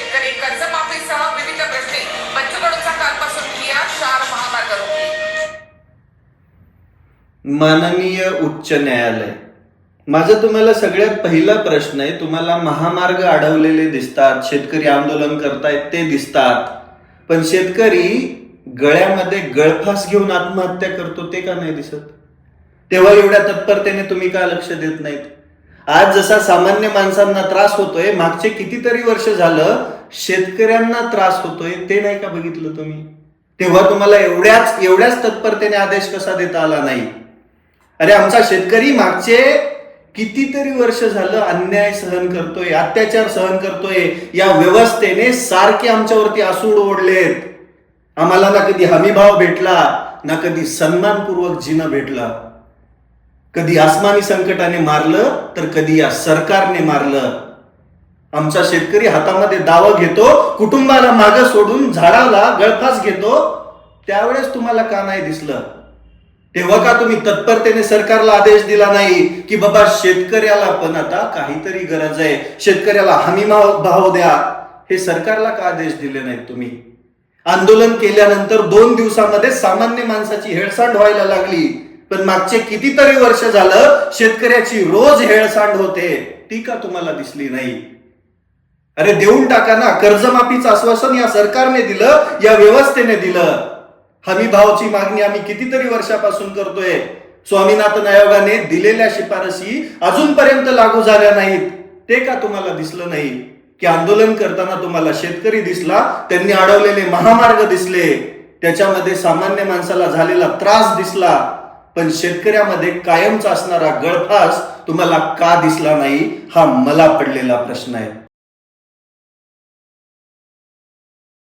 शेतकरी कर्जमाफीसह विविध प्रश्नी बच्चूकडूंचा कालपासून किया 4 महामार्ग रोखले. माननीय उच्च न्यायालय, माझा तुम्हाला सगळ्यात पहिला प्रश्न आहे. तुम्हाला महामार्ग अडवलेले दिसतात, शेतकरी आंदोलन करतायत ते दिसतात, पण शेतकरी गळ्यामध्ये गळफास घेऊन आत्महत्या करतो ते का नाही दिसत? तेव्हा एवढ्या तत्परतेने तुम्ही का लक्ष देत नाहीत? आज जसा सामान्य माणसांना त्रास होतोय, मागचे कितीतरी वर्ष झालं शेतकऱ्यांना त्रास होतोय, ते नाही का बघितलं तुम्ही? तेव्हा तुम्हाला एवढ्याच तत्परतेने आदेश कसा देता आला नाही? अरे आमचा शेतकरी मागचे कितीतरी वर्ष झालं अन्याय सहन करतोय, अत्याचार सहन करतोय. या व्यवस्थेने सारखे आमच्यावरती आसूड ओढलेत. आम्हाला ना कधी हमीभाव भेटला, ना कधी सन्मानपूर्वक जीणं भेटला. कधी आसमानी संकटाने मारलं, तर कधी या सरकारने मारलं. आमचा शेतकरी हातामध्ये दावा घेतो, कुटुंबाला मागं सोडून झाडाला गळफास घेतो. त्यावेळेस तुम्हाला का नाही दिसलं? तेव्हा का तुम्ही तत्परतेने सरकारला आदेश दिला नाही की बाबा शेतकऱ्याला पण आता काहीतरी गरज आहे, शेतकऱ्याला हमी भाव द्या? हे सरकारला का आदेश दिले नाहीत तुम्ही? आंदोलन केल्यानंतर 2 दिवसामध्ये सामान्य माणसाची हेळसांड व्हायला लागली, पण मागचे कितीतरी वर्ष झालं शेतकऱ्याची रोज हेळसांड होते, ती का तुम्हाला दिसली नाही? अरे देऊन टाका ना. कर्जमाफीचं आश्वासन या सरकारने दिलं, या व्यवस्थेने दिलं. हमी भावाची मागणी आम्ही कितीतरी वर्षापासून करतोय. स्वामीनाथन आयोगाने दिलेल्या शिफारसी अजूनपर्यंत लागू झाल्या नाहीत, ते का तुम्हाला दिसलं नाही? की आंदोलन करताना तुम्हाला शेतकरी दिसला, त्यांनी अडवलेले महामार्ग दिसले, त्याच्यामध्ये सामान्य माणसाला झालेला त्रास दिसला, पण शेतकऱ्यामध्ये कायमचा असणारा गळफास तुम्हाला का दिसला नाही? हा मला पडलेला प्रश्न आहे.